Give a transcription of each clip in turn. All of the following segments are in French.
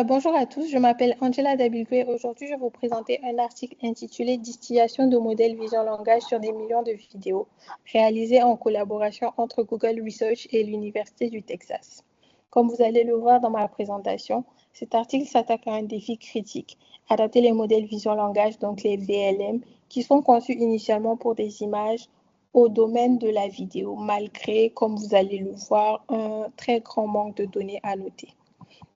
Bonjour à tous, je m'appelle Angela Dabilgue. Aujourd'hui, je vais vous présenter un article intitulé Distillation de modèles vision langage sur des millions de vidéos, réalisé en collaboration entre Google Research et l'Université du Texas. Comme vous allez le voir dans ma présentation, cet article s'attaque à un défi critique, adapter les modèles vision langage, donc les VLM, qui sont conçus initialement pour des images au domaine de la vidéo, malgré, comme vous allez le voir, un très grand manque de données à noter.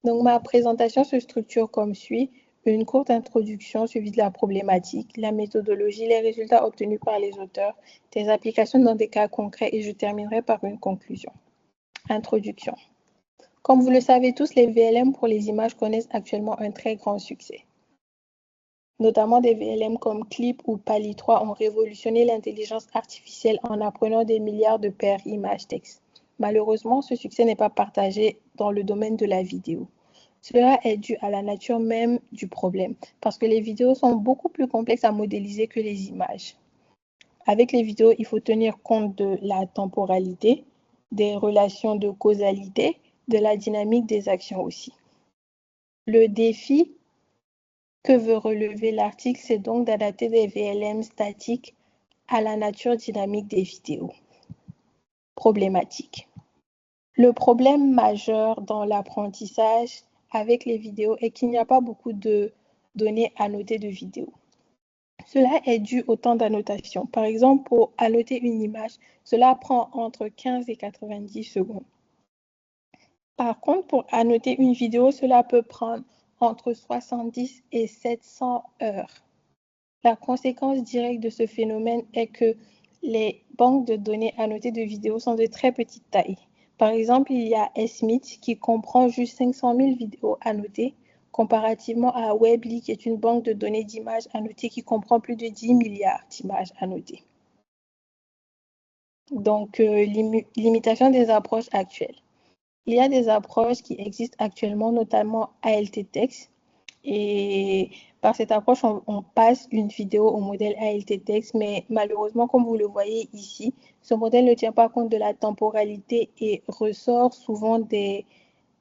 Donc, ma présentation se structure comme suit. Une courte introduction suivie de la problématique, la méthodologie, les résultats obtenus par les auteurs, des applications dans des cas concrets et je terminerai par une conclusion. Introduction. Comme vous le savez tous, les VLM pour les images connaissent actuellement un très grand succès. Notamment des VLM comme Clip ou Pali 3 ont révolutionné l'intelligence artificielle en apprenant des milliards de paires images-texte. Malheureusement, ce succès n'est pas partagé dans le domaine de la vidéo. Cela est dû à la nature même du problème, parce que les vidéos sont beaucoup plus complexes à modéliser que les images. Avec les vidéos, il faut tenir compte de la temporalité, des relations de causalité, de la dynamique des actions aussi. Le défi que veut relever l'article, c'est donc d'adapter des VLM statiques à la nature dynamique des vidéos. Problématique. Le problème majeur dans l'apprentissage avec les vidéos est qu'il n'y a pas beaucoup de données annotées de vidéos. Cela est dû au temps d'annotation. Par exemple, pour annoter une image, cela prend entre 15 et 90 secondes. Par contre, pour annoter une vidéo, cela peut prendre entre 70 et 700 heures. La conséquence directe de ce phénomène est que les banques de données annotées de vidéos sont de très petite taille. Par exemple, il y a Smith qui comprend juste 500 000 vidéos annotées, comparativement à Weebly qui est une banque de données d'images annotées qui comprend plus de 10 milliards d'images annotées. Donc, limitation des approches actuelles. Il y a des approches qui existent actuellement, notamment ALT-Text. Et par cette approche, on passe une vidéo au modèle ALT-Text, mais malheureusement, comme vous le voyez ici, ce modèle ne tient pas compte de la temporalité et ressort souvent des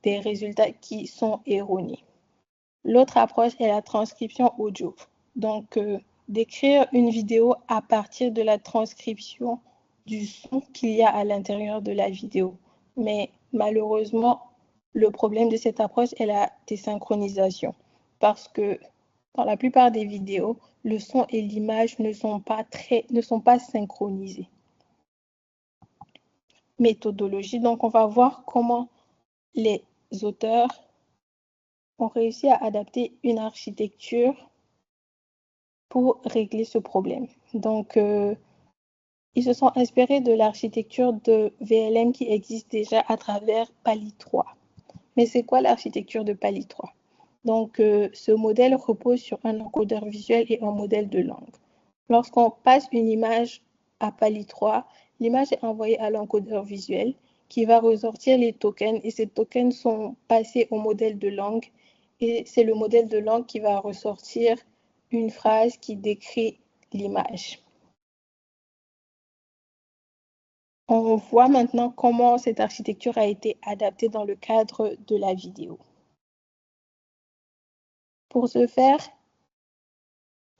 résultats qui sont erronés. L'autre approche est la transcription audio. Donc, d'écrire une vidéo à partir de la transcription du son qu'il y a à l'intérieur de la vidéo. Mais malheureusement, le problème de cette approche est la désynchronisation. Parce que dans la plupart des vidéos, le son et l'image ne sont pas synchronisés. Méthodologie, donc on va voir comment les auteurs ont réussi à adapter une architecture pour régler ce problème. Donc, ils se sont inspirés de l'architecture de VLM qui existe déjà à travers Pali 3. Mais c'est quoi l'architecture de Pali 3? Donc, ce modèle repose sur un encodeur visuel et un modèle de langue. Lorsqu'on passe une image à Pali 3, l'image est envoyée à l'encodeur visuel qui va ressortir les tokens et ces tokens sont passés au modèle de langue et c'est le modèle de langue qui va ressortir une phrase qui décrit l'image. On voit maintenant comment cette architecture a été adaptée dans le cadre de la vidéo. Pour ce faire,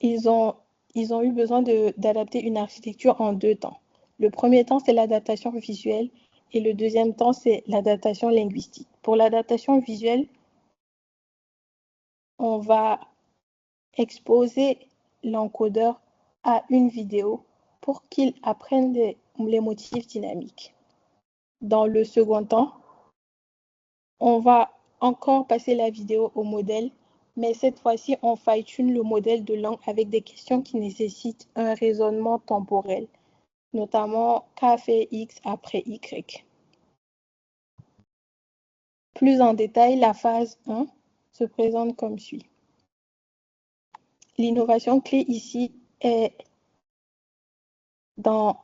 ils ont eu besoin d'adapter une architecture en deux temps. Le premier temps, c'est l'adaptation visuelle et le deuxième temps, c'est l'adaptation linguistique. Pour l'adaptation visuelle, on va exposer l'encodeur à une vidéo pour qu'il apprenne les motifs dynamiques. Dans le second temps, on va encore passer la vidéo au modèle, mais cette fois-ci, on fine-tune le modèle de langue avec des questions qui nécessitent un raisonnement temporel, notamment K fait X après Y. Plus en détail, la phase 1 se présente comme suit. L'innovation clé ici est dans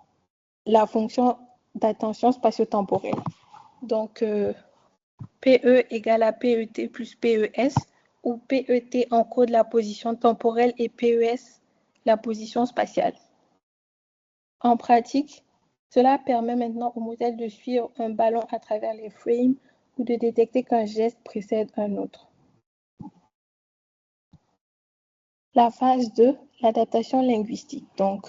la fonction d'attention spatio-temporelle. Donc, PE égale à PET plus PES, où PET encode la position temporelle et PES la position spatiale. En pratique, cela permet maintenant au modèle de suivre un ballon à travers les frames ou de détecter qu'un geste précède un autre. La phase 2, l'adaptation linguistique. Donc,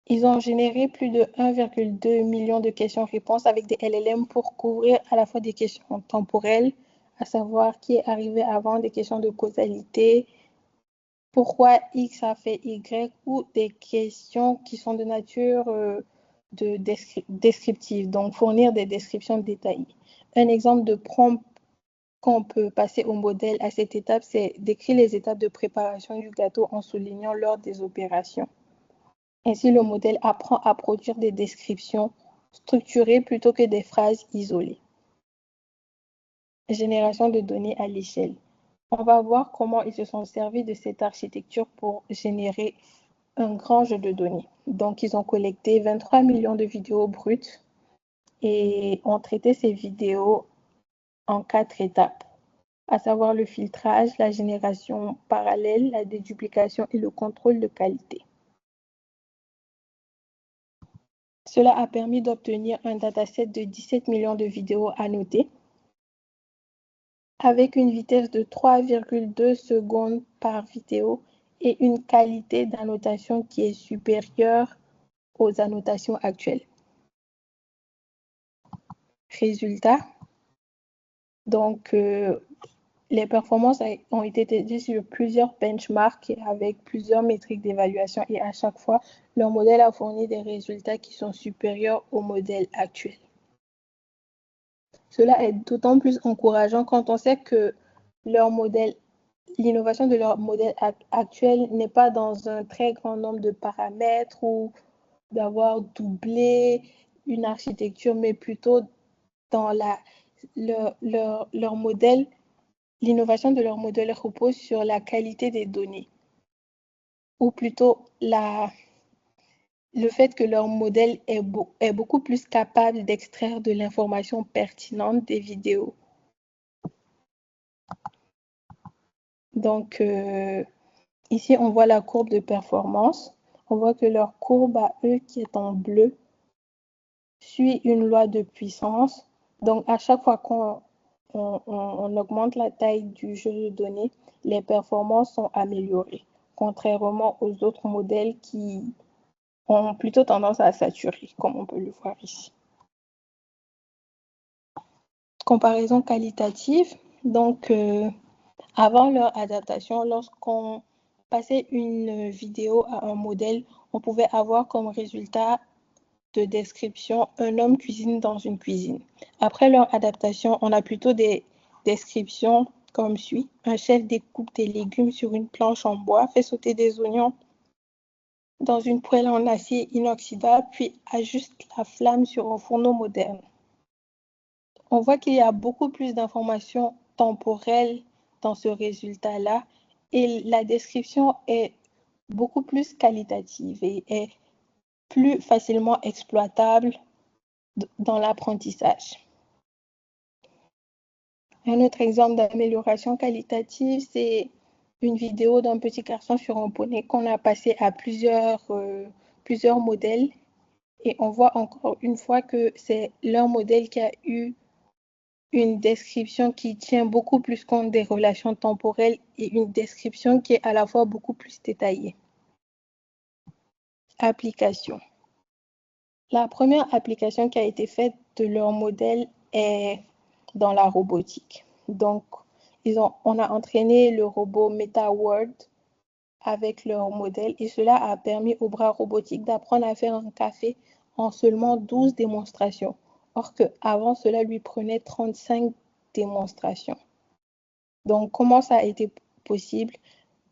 ils ont généré plus de 1,2 million de questions-réponses avec des LLM pour couvrir à la fois des questions temporelles, à savoir qui est arrivé avant, des questions de causalité, pourquoi X a fait Y, ou des questions qui sont de nature descriptive, donc fournir des descriptions détaillées. Un exemple de prompt qu'on peut passer au modèle à cette étape, c'est décrire les étapes de préparation du gâteau en soulignant l'ordre des opérations. Ainsi, le modèle apprend à produire des descriptions structurées plutôt que des phrases isolées. Génération de données à l'échelle. On va voir comment ils se sont servis de cette architecture pour générer un grand jeu de données. Donc, ils ont collecté 23 millions de vidéos brutes et ont traité ces vidéos en 4 étapes, à savoir le filtrage, la génération parallèle, la déduplication et le contrôle de qualité. Cela a permis d'obtenir un dataset de 17 millions de vidéos annotées avec une vitesse de 3,2 secondes par vidéo et une qualité d'annotation qui est supérieure aux annotations actuelles. Résultat, donc les performances ont été testées sur plusieurs benchmarks avec plusieurs métriques d'évaluation et à chaque fois, leur modèle a fourni des résultats qui sont supérieurs au modèle actuel. Cela est d'autant plus encourageant quand on sait que l'innovation de leur modèle actuel n'est pas dans un très grand nombre de paramètres ou d'avoir doublé une architecture, mais plutôt dans leur modèle. L'innovation de leur modèle repose sur la qualité des données, ou plutôt le fait que leur modèle est beaucoup plus capable d'extraire de l'information pertinente des vidéos. Donc, ici, on voit la courbe de performance. On voit que leur courbe à eux, qui est en bleu, suit une loi de puissance. Donc, à chaque fois qu'on augmente la taille du jeu de données, les performances sont améliorées, contrairement aux autres modèles qui ont plutôt tendance à saturer, comme on peut le voir ici. Comparaison qualitative. Donc, avant leur adaptation, lorsqu'on passait une vidéo à un modèle, on pouvait avoir comme résultat de description un homme cuisine dans une cuisine. Après leur adaptation, on a plutôt des descriptions comme suit. Un chef découpe des légumes sur une planche en bois, fait sauter des oignons dans une poêle en acier inoxydable, puis ajuste la flamme sur un fourneau moderne. On voit qu'il y a beaucoup plus d'informations temporelles dans ce résultat-là et la description est beaucoup plus qualitative et est plus facilement exploitable dans l'apprentissage. Un autre exemple d'amélioration qualitative, c'est une vidéo d'un petit garçon sur un poney qu'on a passé à plusieurs modèles et on voit encore une fois que c'est leur modèle qui a eu une description qui tient beaucoup plus compte des relations temporelles et une description qui est à la fois beaucoup plus détaillée. Application. La première application qui a été faite de leur modèle est dans la robotique. Donc, on a entraîné le robot MetaWorld avec leur modèle et cela a permis au bras robotique d'apprendre à faire un café en seulement 12 démonstrations. Or qu'avant, cela lui prenait 35 démonstrations. Donc, comment ça a été possible?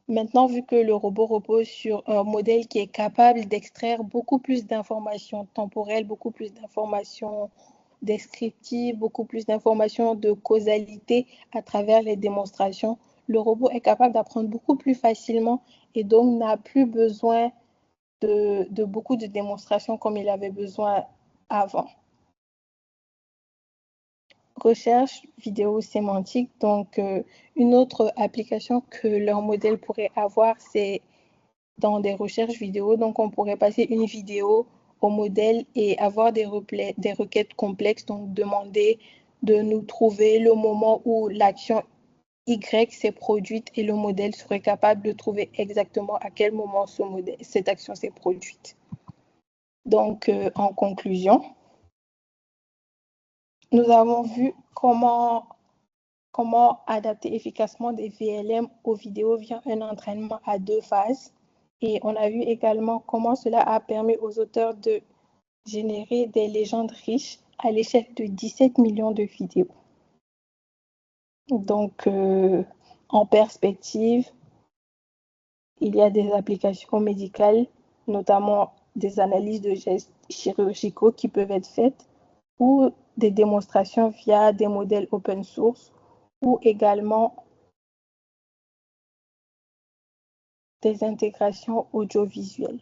Maintenant, vu que le robot repose sur un modèle qui est capable d'extraire beaucoup plus d'informations temporelles, beaucoup plus d'informations descriptives, beaucoup plus d'informations de causalité à travers les démonstrations, le robot est capable d'apprendre beaucoup plus facilement et donc n'a plus besoin de beaucoup de démonstrations comme il avait besoin avant. Recherche vidéo sémantique. Donc, une autre application que leur modèle pourrait avoir, c'est dans des recherches vidéo. Donc, on pourrait passer une vidéo au modèle et avoir des requêtes complexes. Donc, demander de nous trouver le moment où l'action Y s'est produite et le modèle serait capable de trouver exactement à quel moment cette action s'est produite. Donc, en conclusion, nous avons vu comment adapter efficacement des VLM aux vidéos via un entraînement à 2 phases. Et on a vu également comment cela a permis aux auteurs de générer des légendes riches à l'échelle de 17 millions de vidéos. Donc, en perspective, il y a des applications médicales, notamment des analyses de gestes chirurgicaux qui peuvent être faites, ou des démonstrations via des modèles open source, ou également des intégrations audiovisuelles.